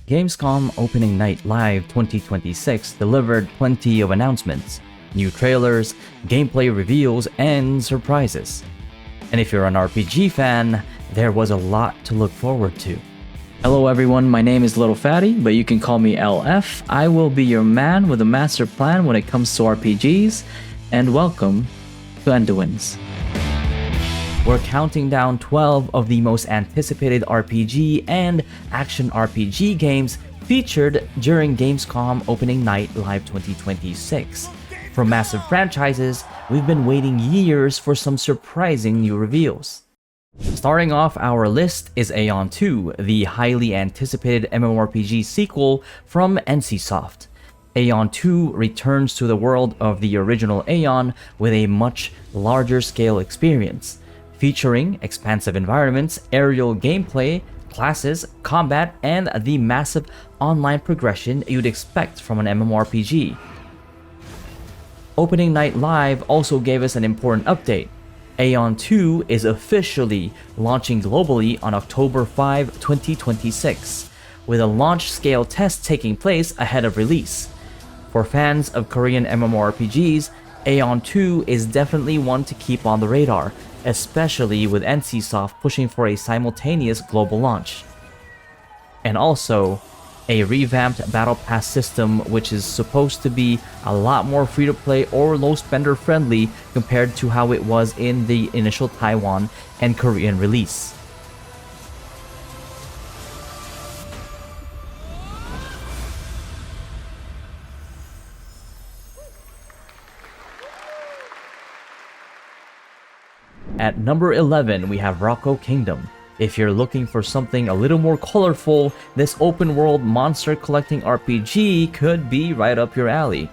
Gamescom Opening Night Live 2026 delivered plenty of announcements, new trailers, gameplay reveals, and surprises. And if you're an RPG fan, there was a lot to look forward to. Hello everyone, my name is Little Fatty, but you can call me LF. I will be your man with a master plan when it comes to RPGs, and welcome to Enduins. We're counting down 12 of the most anticipated RPG and action RPG games featured during Gamescom Opening Night Live 2026. From massive franchises, we've been waiting years for some surprising new reveals. Starting off our list is Aion 2, the highly anticipated MMORPG sequel from NCSoft. Aion 2 returns to the world of the original Aion with a much larger scale experience, featuring expansive environments, aerial gameplay, classes, combat, and the massive online progression you'd expect from an MMORPG. Opening Night Live also gave us an important update. Aion 2 is officially launching globally on October 5, 2026, with a launch scale test taking place ahead of release. For fans of Korean MMORPGs, Aion 2 is definitely one to keep on the radar, especially with NCSoft pushing for a simultaneous global launch. And also, a revamped Battle Pass system which is supposed to be a lot more free-to-play or low-spender friendly compared to how it was in the initial Taiwan and Korean release. At number 11, we have Roco Kingdom. If you're looking for something a little more colorful, this open-world monster collecting RPG could be right up your alley.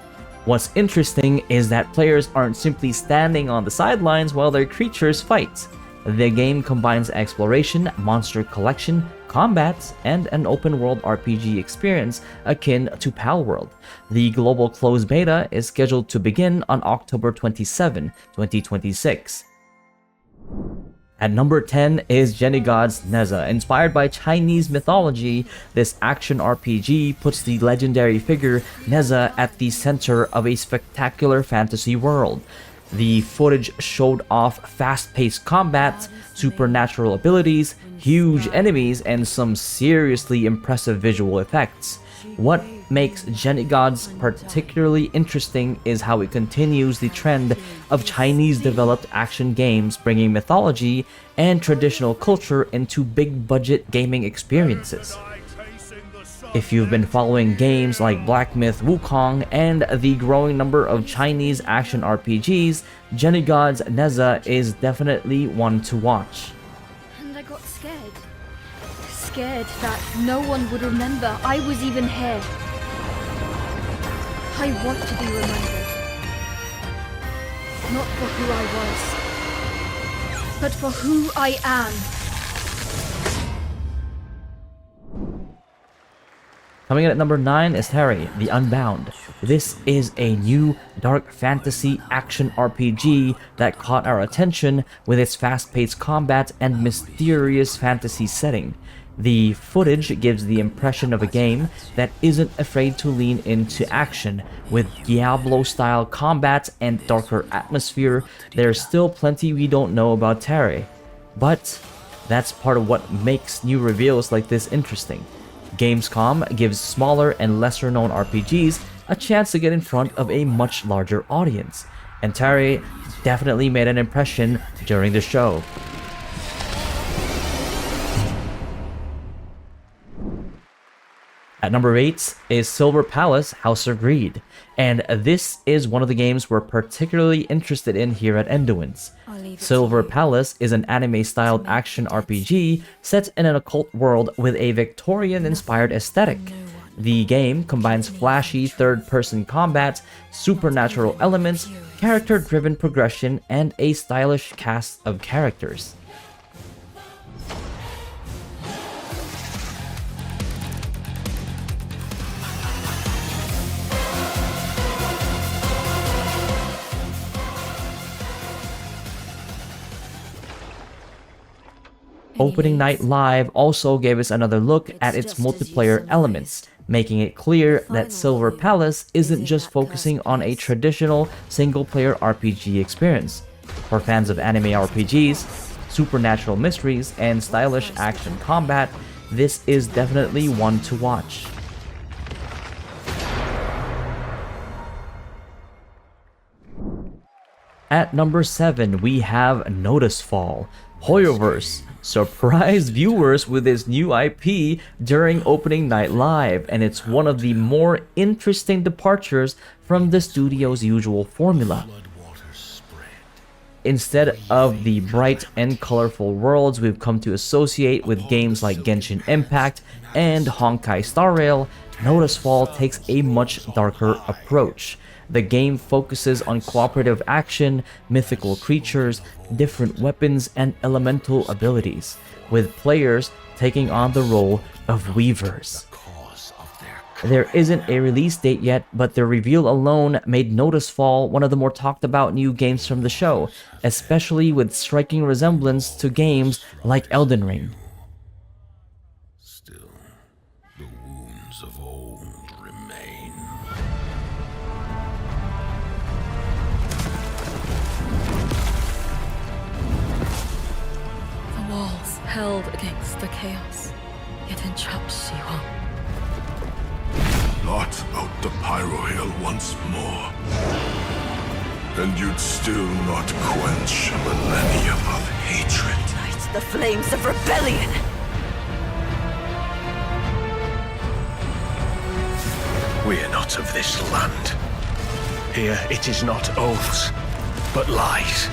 What's interesting is that players aren't simply standing on the sidelines while their creatures fight. The game combines exploration, monster collection, combat, and an open-world RPG experience akin to Palworld. The global closed beta is scheduled to begin on October 27, 2026. At number 10 is Genigods Nezha. Inspired by Chinese mythology, this action RPG puts the legendary figure Nezha at the center of a spectacular fantasy world. The footage showed off fast-paced combat, supernatural abilities, huge enemies, and some seriously impressive visual effects. What makes Genigods particularly interesting is how it continues the trend of Chinese-developed action games bringing mythology and traditional culture into big-budget gaming experiences. If you've been following games like Black Myth Wukong and the growing number of Chinese action RPGs, Genigods Nezha is definitely one to watch. And I got scared. Scared that no one would remember I was even here. I want to be remembered. Not for who I was, but for who I am. Coming in at number 9 is Tarae, the Unbound. This is a new dark fantasy action RPG that caught our attention with its fast-paced combat and mysterious fantasy setting. The footage gives the impression of a game that isn't afraid to lean into action. With Diablo-style combat and darker atmosphere, there's still plenty we don't know about Tarae. But that's part of what makes new reveals like this interesting. Gamescom gives smaller and lesser-known RPGs a chance to get in front of a much larger audience, and Tarae definitely made an impression during the show. At number 8 is Silver Palace House of Greed, and this is one of the games we're particularly interested in here at Enduins. Silver Palace is an anime-styled action RPG set in an occult world with a Victorian-inspired aesthetic. The game combines flashy third-person combat, supernatural elements, character-driven progression, and a stylish cast of characters. Opening Night Live also gave us another look at its multiplayer elements, making it clear that Silver Palace isn't just focusing on a traditional single-player RPG experience. For fans of anime RPGs, supernatural mysteries, and stylish action combat, this is definitely one to watch. At number 7, we have Nodusfall. Hoyoverse surprised viewers with its new IP during Opening Night Live, and it's one of the more interesting departures from the studio's usual formula. Instead of the bright and colorful worlds we've come to associate with games like Genshin Impact and Honkai Star Rail, Nodusfall takes a much darker approach. The game focuses on cooperative action, mythical creatures, different weapons, and elemental abilities, with players taking on the role of weavers. There isn't a release date yet, but the reveal alone made Nodusfall one of the more talked about new games from the show, especially with striking resemblance to games like Elden Ring. Still, the wounds of old remain. The walls held against the chaos, yet entrapped Shiwan. Blot out the Pyro Hill once more, and you'd still not quench a millennium of hatred. Ignite the flames of rebellion! We are not of this land. Here it is not oaths, but lies.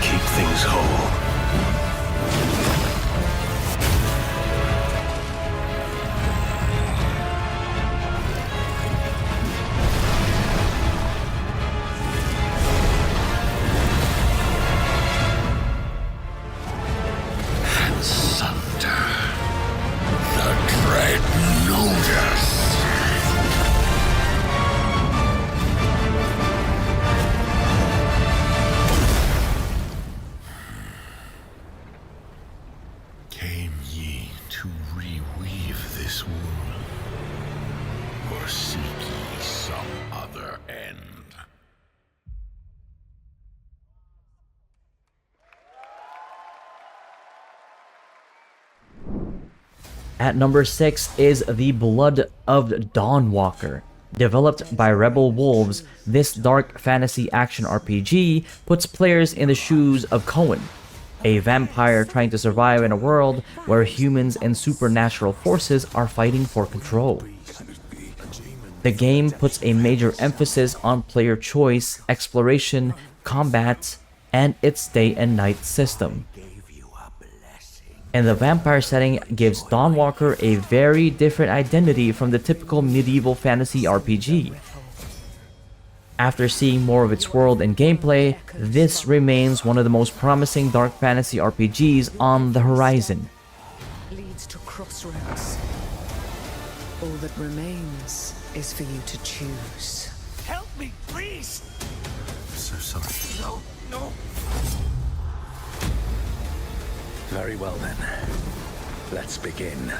Keep things whole. Came ye to reweave this wound, or seek ye some other end? At number 6 is the Blood of Dawnwalker. Developed by Rebel Wolves, this dark fantasy action RPG puts players in the shoes of Cohen, a vampire trying to survive in a world where humans and supernatural forces are fighting for control. The game puts a major emphasis on player choice, exploration, combat, and its day and night system. And the vampire setting gives Dawnwalker a very different identity from the typical medieval fantasy RPG. After seeing more of its world and gameplay, this remains one of the most promising dark fantasy RPGs on the horizon. Leads to crossroads. All that remains is for you to choose. Help me, please! So sorry. No. Very well then. Let's begin.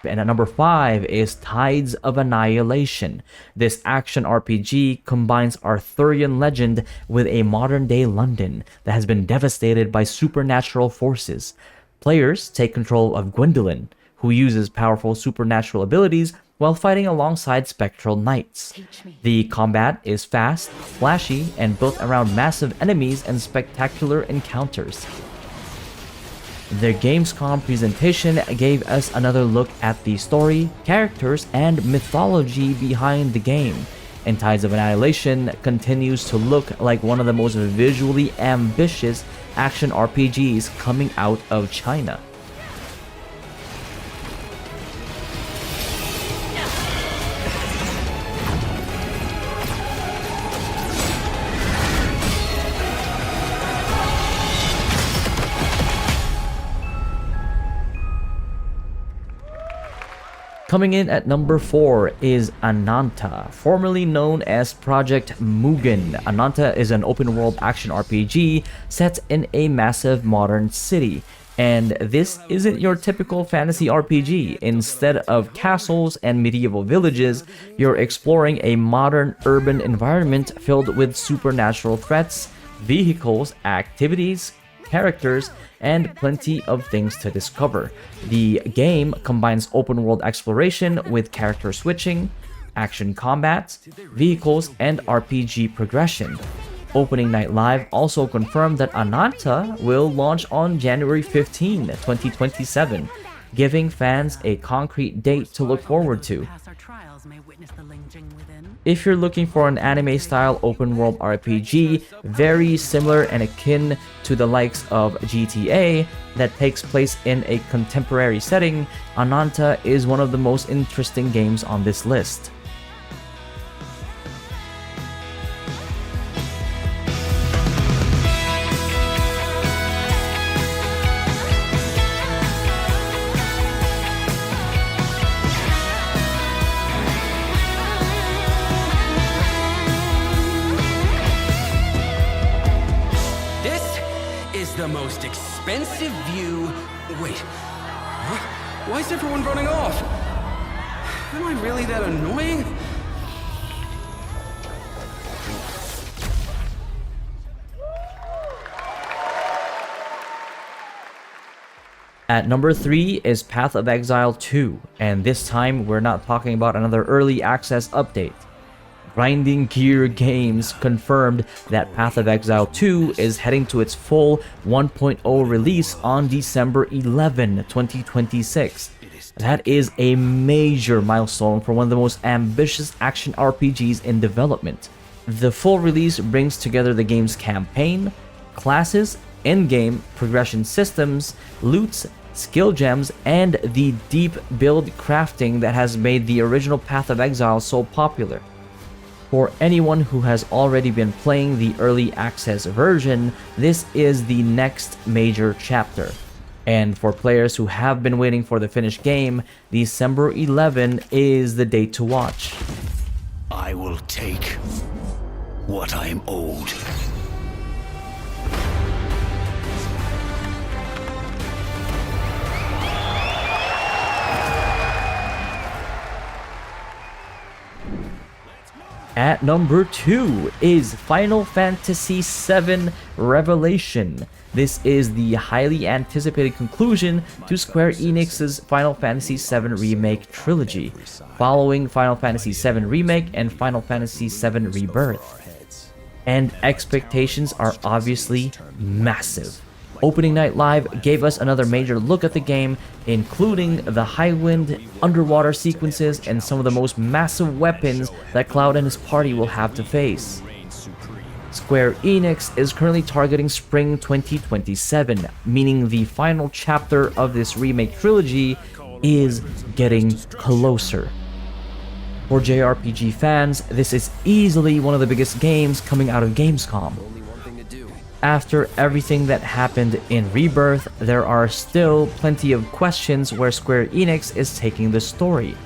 And at number 5 is Tides of Annihilation. This action RPG combines Arthurian legend with a modern-day London that has been devastated by supernatural forces. Players take control of Gwendolyn, who uses powerful supernatural abilities while fighting alongside spectral knights. The combat is fast, flashy, and built around massive enemies and spectacular encounters. Their Gamescom presentation gave us another look at the story, characters, and mythology behind the game, and Tides of Annihilation continues to look like one of the most visually ambitious action RPGs coming out of China. Coming in at number 4 is Ananta, formerly known as Project Mugen. Ananta is an open-world action RPG set in a massive modern city. And this isn't your typical fantasy RPG. Instead of castles and medieval villages, you're exploring a modern urban environment filled with supernatural threats, vehicles, activities, characters, and plenty of things to discover. The game combines open-world exploration with character switching, action combat, vehicles, and RPG progression. Opening Night Live also confirmed that Ananta will launch on January 15, 2027, giving fans a concrete date to look forward to. If you're looking for an anime-style open-world RPG, very similar and akin to the likes of GTA, that takes place in a contemporary setting, Ananta is one of the most interesting games on this list. The most expensive view. Wait, why is everyone running off? Am I really that annoying? At number 3 is Path of Exile 2, and this time we're not talking about another early access update. Grinding Gear Games confirmed that Path of Exile 2 is heading to its full 1.0 release on December 11, 2026. That is a major milestone for one of the most ambitious action RPGs in development. The full release brings together the game's campaign, classes, in-game progression systems, loots, skill gems, and the deep build crafting that has made the original Path of Exile so popular. For anyone who has already been playing the early access version, this is the next major chapter. And for players who have been waiting for the finished game, December 11 is the date to watch. I will take what I am owed. At number 2 is Final Fantasy VII Revelation. This is the highly anticipated conclusion to Square Enix's Final Fantasy VII Remake trilogy, following Final Fantasy VII Remake and Final Fantasy VII Rebirth. And expectations are obviously massive. Opening Night Live gave us another major look at the game, including the high-wind underwater sequences and some of the most massive weapons that Cloud and his party will have to face. Square Enix is currently targeting spring 2027, meaning the final chapter of this remake trilogy is getting closer. For JRPG fans, this is easily one of the biggest games coming out of Gamescom. After everything that happened in Rebirth, there are still plenty of questions where Square Enix is taking the story.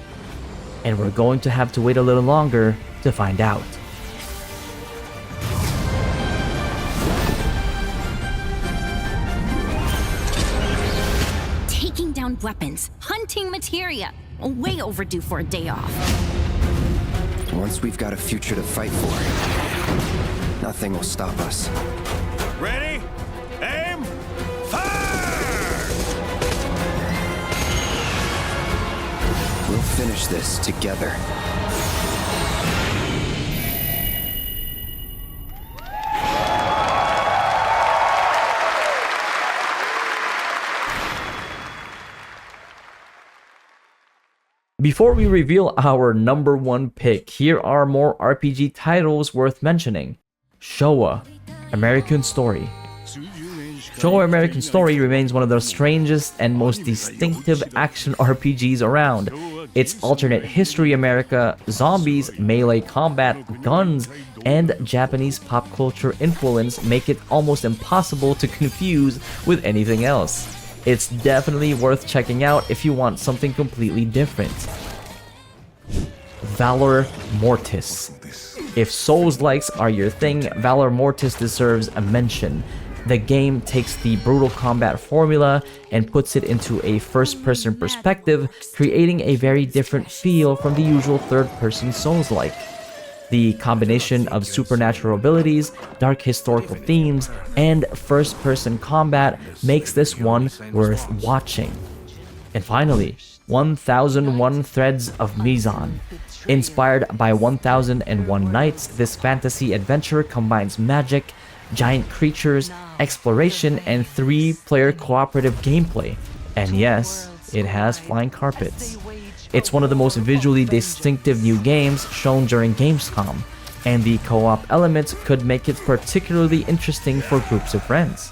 And we're going to have to wait a little longer to find out. Taking down weapons, hunting materia. Way overdue for a day off. Once we've got a future to fight for, nothing will stop us. Ready? Aim! Fire! We'll finish this together. Before we reveal our number 1 pick, here are more RPG titles worth mentioning. Showa American Story. Showa American Story remains one of the strangest and most distinctive action RPGs around. Its alternate history America, zombies, melee combat, guns, and Japanese pop culture influence make it almost impossible to confuse with anything else. It's definitely worth checking out if you want something completely different. Valor Mortis. If Souls-likes are your thing, Valor Mortis deserves a mention. The game takes the brutal combat formula and puts it into a first-person perspective, creating a very different feel from the usual third-person Souls-like. The combination of supernatural abilities, dark historical themes, and first-person combat makes this one worth watching. And finally, 1001 Threads of Mizan. Inspired by 1001 Nights, this fantasy adventure combines magic, giant creatures, exploration, and 3-player cooperative gameplay. And yes, it has flying carpets. It's one of the most visually distinctive new games shown during Gamescom, and the co-op element could make it particularly interesting for groups of friends.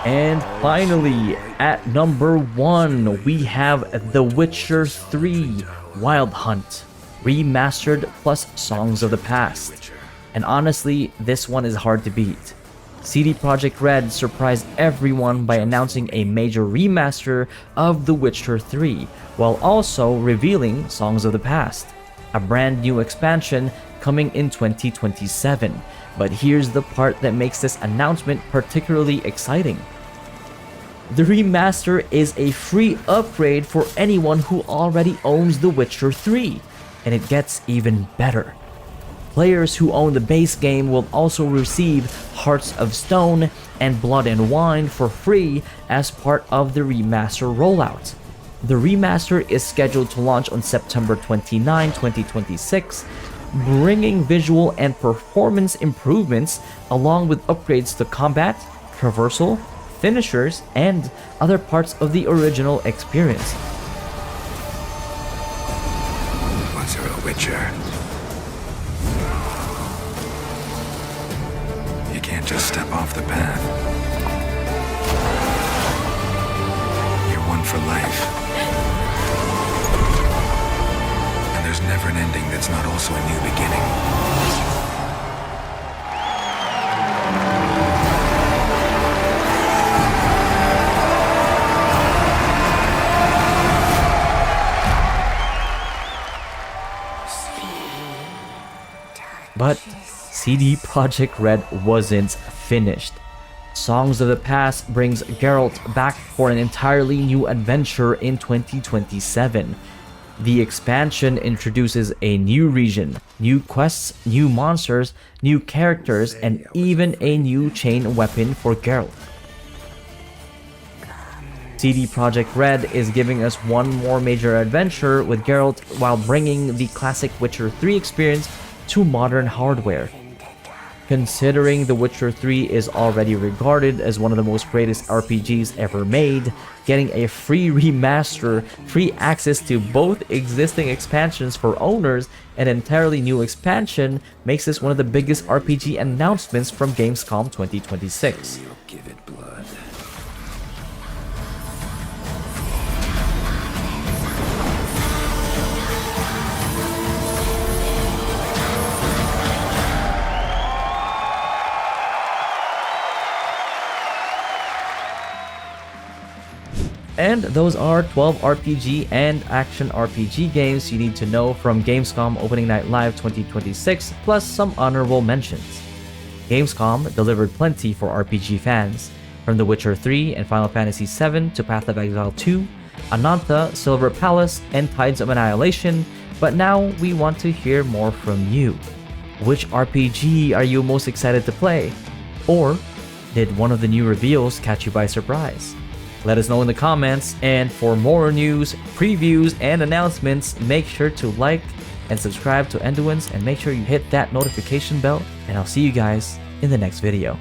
And finally, at number 1, we have The Witcher 3 Wild Hunt, remastered plus Songs of the Past. And honestly, this one is hard to beat. CD Projekt Red surprised everyone by announcing a major remaster of The Witcher 3, while also revealing Songs of the Past, a brand new expansion coming in 2027. But here's the part that makes this announcement particularly exciting. The remaster is a free upgrade for anyone who already owns The Witcher 3, and it gets even better. Players who own the base game will also receive Hearts of Stone and Blood and Wine for free as part of the remaster rollout. The remaster is scheduled to launch on September 29, 2026, bringing visual and performance improvements along with upgrades to combat, traversal, finishers, and other parts of the original experience. Once you're a Witcher, you can't just step off the path. You're one for life. And there's never an ending that's not also a new beginning. But CD Projekt Red wasn't finished. Songs of the Past brings Geralt back for an entirely new adventure in 2027. The expansion introduces a new region, new quests, new monsters, new characters, and even a new chain weapon for Geralt. CD Projekt Red is giving us one more major adventure with Geralt while bringing the classic Witcher 3 experience to modern hardware. Considering The Witcher 3 is already regarded as one of the most greatest RPGs ever made, getting a free remaster, free access to both existing expansions for owners, and an entirely new expansion makes this one of the biggest RPG announcements from Gamescom 2026. Give it blood. And those are 12 RPG and action RPG games you need to know from Gamescom Opening Night Live 2026, plus some honorable mentions. Gamescom delivered plenty for RPG fans, from The Witcher 3 and Final Fantasy VII to Path of Exile 2, Ananta, Silver Palace, and Tides of Annihilation, but now we want to hear more from you. Which RPG are you most excited to play? Or did one of the new reveals catch you by surprise? Let us know in the comments, and for more news, previews, and announcements, make sure to like and subscribe to Enduins, and make sure you hit that notification bell, and I'll see you guys in the next video.